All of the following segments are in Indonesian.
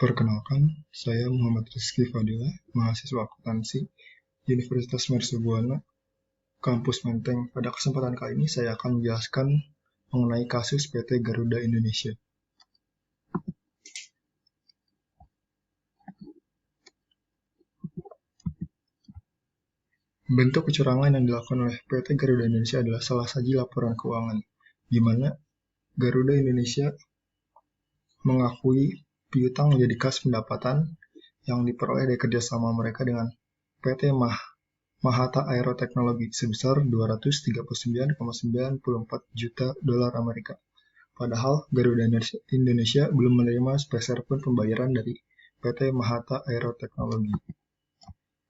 Perkenalkan, saya Muhammad Rizky Fadila, mahasiswa akuntansi Universitas Mercubuana, Kampus Menteng. Pada kesempatan kali ini saya akan menjelaskan mengenai kasus PT Garuda Indonesia. Bentuk kecurangan yang dilakukan oleh PT Garuda Indonesia adalah salah saji laporan keuangan, di mana Garuda Indonesia mengakui piutang menjadi kas pendapatan yang diperoleh dari kerjasama mereka dengan PT Mahata Aero Technology sebesar 239,94 juta dolar Amerika. Padahal Garuda Indonesia belum menerima sepeser pun pembayaran dari PT Mahata Aero Technology.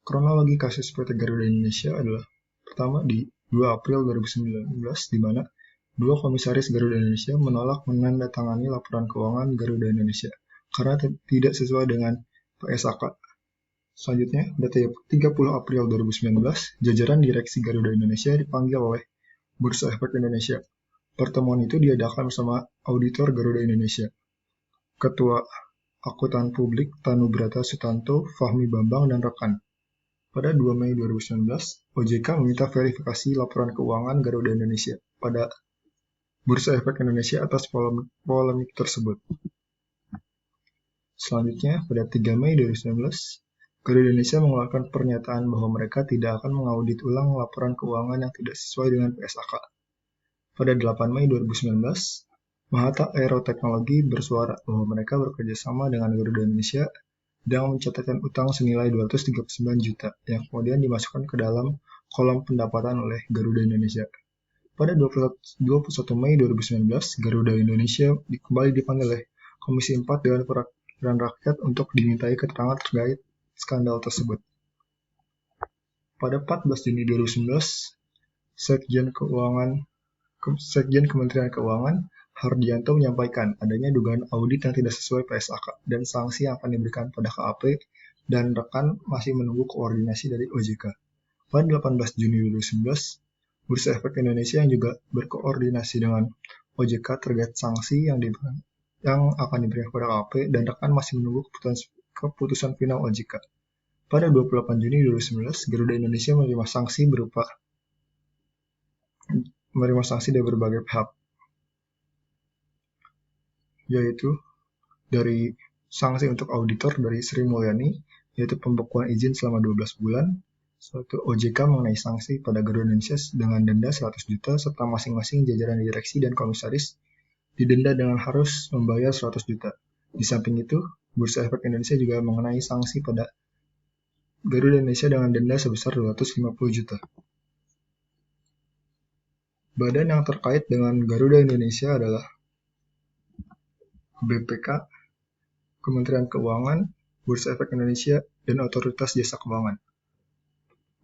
Kronologi kasus PT Garuda Indonesia adalah pertama di 2 April 2019, di mana dua komisaris Garuda Indonesia menolak menandatangani laporan keuangan Garuda Indonesia karena tidak sesuai dengan PSAK. Selanjutnya, pada 30 April 2019, jajaran direksi Garuda Indonesia dipanggil oleh Bursa Efek Indonesia. Pertemuan itu diadakan bersama auditor Garuda Indonesia, Ketua Akuntan Publik Tanubrata Sutanto, Fahmi Bambang, dan rekan. Pada 2 Mei 2019, OJK meminta verifikasi laporan keuangan Garuda Indonesia pada Bursa Efek Indonesia atas polemik tersebut. Selanjutnya, pada 3 Mei 2019, Garuda Indonesia mengeluarkan pernyataan bahwa mereka tidak akan mengaudit ulang laporan keuangan yang tidak sesuai dengan PSAK. Pada 8 Mei 2019, Mahata Aero Technology bersuara bahwa mereka bekerja sama dengan Garuda Indonesia dan mencatatkan utang senilai 239 juta yang kemudian dimasukkan ke dalam kolom pendapatan oleh Garuda Indonesia. Pada 21 Mei 2019, Garuda Indonesia kembali dipanggil oleh Komisi 4 Dewan Perwakilan Rakyat untuk dimintai keterangan terkait skandal tersebut. Pada 14 Juni 2019, Sekjen Kementerian Keuangan Hardianto menyampaikan adanya dugaan audit yang tidak sesuai PSAK dan sanksi yang akan diberikan pada KAP dan rekan masih menunggu koordinasi dari OJK. Pada 18 Juni 2019, Bursa Efek Indonesia yang juga berkoordinasi dengan OJK terkait sanksi yang akan diberikan kepada KAP dan rekan masih menunggu keputusan final OJK. Pada 28 Juni 2019, Garuda Indonesia menerima sanksi dari berbagai pihak, yaitu dari sanksi untuk auditor dari Sri Mulyani, yaitu pembekuan izin selama 12 bulan, suatu OJK mengenai sanksi pada Garuda Indonesia dengan denda 100 juta, serta masing-masing jajaran direksi dan komisaris didenda dengan harus membayar 100 juta. Di samping itu, Bursa Efek Indonesia juga mengenai sanksi pada Garuda Indonesia dengan denda sebesar 250 juta. Badan yang terkait dengan Garuda Indonesia adalah BPK, Kementerian Keuangan, Bursa Efek Indonesia, dan Otoritas Jasa Keuangan.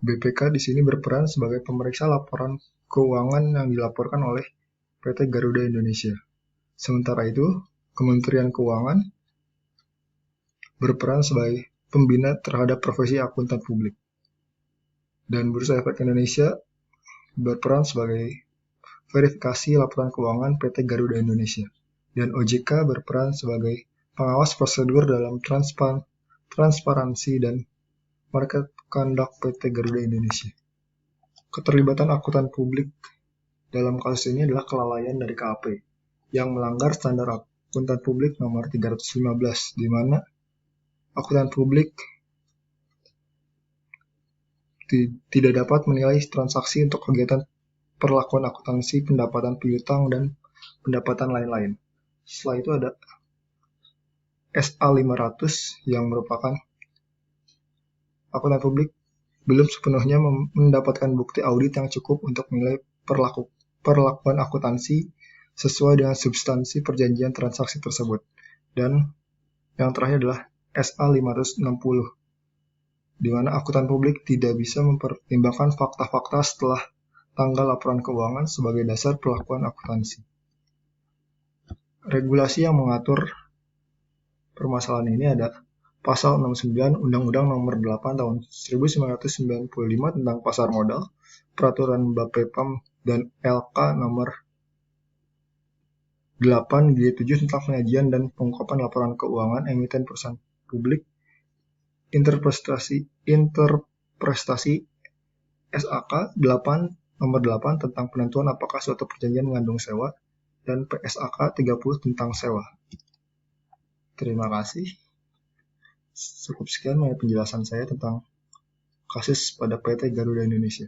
BPK di sini berperan sebagai pemeriksa laporan keuangan yang dilaporkan oleh PT Garuda Indonesia. Sementara itu, Kementerian Keuangan berperan sebagai pembina terhadap profesi akuntan publik. Dan Bursa Efek Indonesia berperan sebagai verifikasi laporan keuangan PT Garuda Indonesia. Dan OJK berperan sebagai pengawas prosedur dalam transparansi dan market conduct PT Garuda Indonesia. Keterlibatan akuntan publik dalam kasus ini adalah kelalaian dari KAP yang melanggar standar akuntan publik nomor 315, di mana akuntan publik tidak dapat menilai transaksi untuk kegiatan perlakuan akuntansi, pendapatan piutang, dan pendapatan lain-lain. Setelah itu ada SA 500 yang merupakan akuntan publik belum sepenuhnya mendapatkan bukti audit yang cukup untuk menilai perlakuan akuntansi sesuai dengan substansi perjanjian transaksi tersebut. Dan yang terakhir adalah SA 560, di mana akuntan publik tidak bisa mempertimbangkan fakta-fakta setelah tanggal laporan keuangan sebagai dasar perlakuan akuntansi. Regulasi yang mengatur permasalahan ini ada Pasal 69 Undang-Undang Nomor 8 Tahun 1995 tentang Pasar Modal, Peraturan Bapepam, dan LK Nomor 8 G7 tentang penyajian dan pengungkapan laporan keuangan emiten perusahaan publik, interpretasi SAK 8 nomor 8 tentang penentuan apakah suatu perjanjian mengandung sewa, dan PSAK 30 tentang sewa. Terima kasih. Cukup sekian penjelasan saya tentang kasus pada PT Garuda Indonesia.